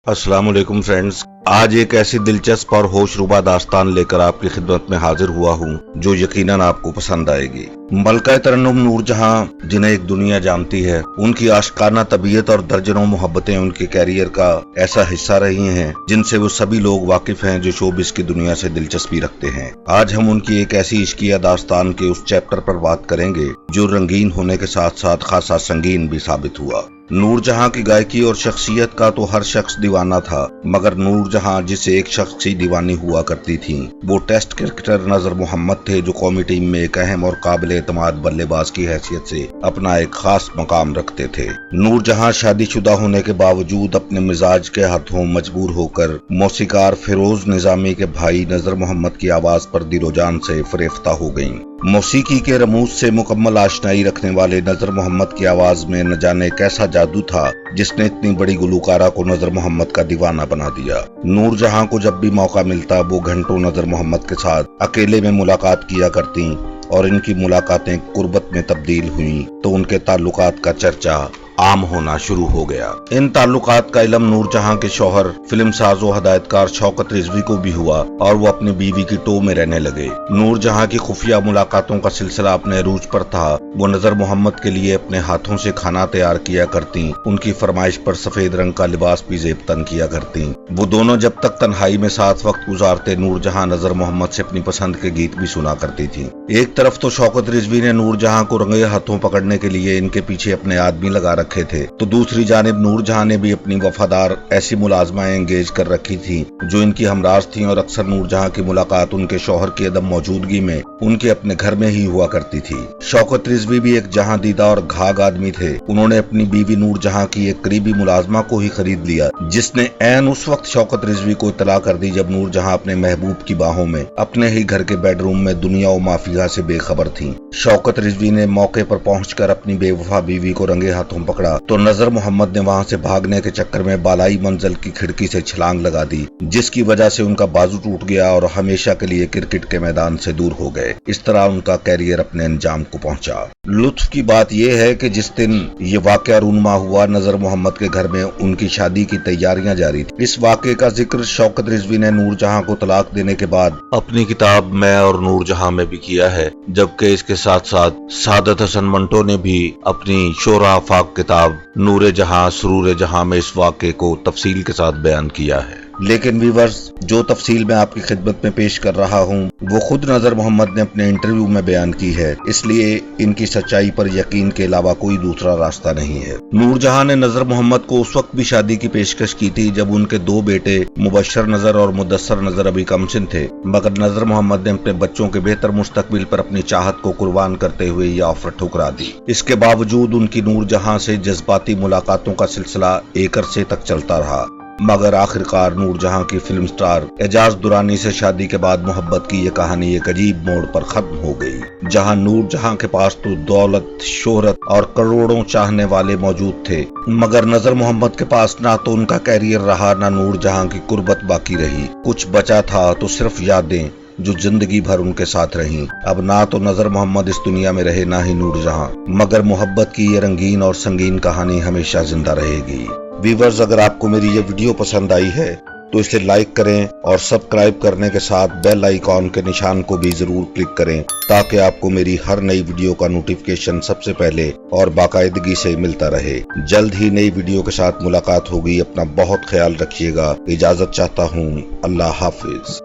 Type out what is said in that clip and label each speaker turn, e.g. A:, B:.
A: अस्सलाम वालेकुम फ्रेंड्स, आज एक ऐसी दिलचस्प और होशरुबा दास्तान लेकर आपकी खिदमत में हाजिर हुआ हूँ जो यकीनन आपको पसंद आएगी। मलका तरन्नुम नूरजहां, जिन्हें एक दुनिया जानती है, उनकी आशिकाना तबीयत और दर्जनों मोहब्बतें उनके कैरियर का ऐसा हिस्सा रही हैं जिनसे वो सभी लोग वाकिफ हैं जो शोबिस की दुनिया से दिलचस्पी रखते हैं। आज हम उनकी एक ऐसी इश्किया दास्तान के उस चैप्टर पर बात करेंगे जो रंगीन होने के साथ साथ खासा संगीन भी साबित हुआ। नूरजहां की गायकी और शख्सियत का तो हर शख्स दीवाना था, मगर नूरजहां जिसे एक शख्स की दीवानी हुआ करती थी वो टेस्ट क्रिकेटर नजर मोहम्मद थे, जो कौमी टीम में एक अहम और काबिल एतमाद बल्लेबाज की हैसियत से अपना एक खास मकाम रखते थे। नूरजहां शादीशुदा होने के बावजूद अपने मिजाज के हाथों मजबूर होकर मौसीकार फिरोज निजामी के भाई नजर मोहम्मद की आवाज पर दिलोजान से फरेफ्ता हो गईं। मौसीकी के रमूज से मुकम्मल आशनाई रखने वाले नजर मोहम्मद की आवाज में न जाने कैसा जादू था जिसने इतनी बड़ी गुलकारा को नजर मोहम्मद का दीवाना बना दिया। नूरजहां को जब भी मौका मिलता वो घंटों नजर मोहम्मद के साथ अकेले में मुलाकात किया करती और इनकी मुलाकातें कुर्बत में तब्दील हुई तो उनके ताल्लुकात का चर्चा आम होना शुरू हो गया। इन ताल्लुकात का इल्म नूरजहां के शौहर फिल्म साजो हदायतकार शौकत रिजवी को भी हुआ और वो अपनी बीवी की टो में रहने लगे। नूरजहां की खुफिया मुलाकातों का सिलसिला अपने अरूज पर था। वो नजर मोहम्मद के लिए अपने हाथों से खाना तैयार किया करती, उनकी फरमाइश पर सफेद रंग का लिबास भी जेबतन किया करती। वो दोनों जब तक तन्हाई में साथ वक्त गुजारते, नूरजहां नजर मोहम्मद से अपनी पसंद के गीत भी सुना करती थी। एक तरफ तो शौकत रिजवी ने नूरजहां को रंगे हाथों पकड़ने के लिए इनके पीछे अपने आदमी लगा रखे थे, तो दूसरी जानिब नूरजहां ने भी अपनी वफादार ऐसी मुलाजमाएं एंगेज कर रखी थी जो इनकी हमराज थी और अक्सर नूरजहां की मुलाकात उनके शौहर की अदम मौजूदगी में उनके अपने घर में ही हुआ करती थी। शौकत रिजवी भी एक जहां दीदा और घाग आदमी थे। उन्होंने अपनी बीवी नूरजहां की एक करीबी मुलाजमा को ही खरीद लिया, जिसने ऐन उस वक्त शौकत रिजवी को इतला कर दी जब नूरजहां अपने महबूब की बाहों में अपने ही घर के बेडरूम में दुनिया और माफिया से बेखबर थी। शौकत रिजवी ने मौके पर पहुंचकर अपनी बेवफा बीवी को रंगे हाथों पकड़ा तो नजर मोहम्मद ने वहां से भागने के चक्कर में बालाई मंजिल की खिड़की से छलांग लगा दी, जिसकी वजह से उनका बाजू टूट गया और हमेशा के लिए क्रिकेट के मैदान से दूर हो गए। इस तरह उनका कैरियर अपने अंजाम को पहुंचा। लुत्फ की बात यह है कि जिस दिन ये वाकया रूनुमा हुआ, नजर मोहम्मद के घर में उनकी शादी की तैयारियां जारी थी। इस वाकये का जिक्र शौकत रिजवी ने नूरजहां को तलाक देने के बाद अपनी किताब मैं और नूरजहां में भी किया है, जबकि इसके साथ साथ सादत हसन मंटो ने भी अपनी शोरा आफाक किताब नूरे जहां सुरूरे जहां में इस वाक़े को तफसील के साथ बयान किया है। लेकिन व्यूअर्स, जो तफसील मैं आपकी खिदमत में पेश कर रहा हूँ वो खुद नजर मोहम्मद ने अपने इंटरव्यू में बयान की है, इसलिए इनकी सच्चाई पर यकीन के अलावा कोई दूसरा रास्ता नहीं है। नूरजहां ने नजर मोहम्मद को उस वक्त भी शादी की पेशकश की थी जब उनके दो बेटे मुबशर नजर और मुदस्सर नजर अभी कमसिन थे, मगर नजर मोहम्मद ने अपने बच्चों के बेहतर मुस्तकबिल पर अपनी चाहत को कुर्बान करते हुए यह ऑफर ठुकरा दी। इसके बावजूद उनकी नूरजहां से जज्बाती मुलाकातों का सिलसिला एक अरसे तक चलता रहा, मगर आखिरकार नूरजहां की फिल्म स्टार एजाज दुरानी से शादी के बाद मोहब्बत की ये कहानी एक अजीब मोड़ पर खत्म हो गई, जहां नूरजहां के पास तो दौलत, शोहरत और करोड़ों चाहने वाले मौजूद थे, मगर नजर मोहम्मद के पास ना तो उनका कैरियर रहा ना नूरजहां की कुर्बत बाकी रही। कुछ बचा था तो सिर्फ यादें जो जिंदगी भर उनके साथ रहीं। अब ना तो नजर मोहम्मद इस दुनिया में रहे ना ही नूरजहां, मगर मोहब्बत की ये रंगीन और संगीन कहानी हमेशा जिंदा रहेगी। व्यूअर्स, अगर आपको मेरी ये वीडियो पसंद आई है तो इसे लाइक करें और सब्सक्राइब करने के साथ बेल आइकॉन के निशान को भी जरूर क्लिक करें ताकि आपको मेरी हर नई वीडियो का नोटिफिकेशन सबसे पहले और बाकायदगी से मिलता रहे। जल्द ही नई वीडियो के साथ मुलाकात होगी। अपना बहुत ख्याल रखिएगा। इजाजत चाहता हूँ। अल्लाह हाफिज।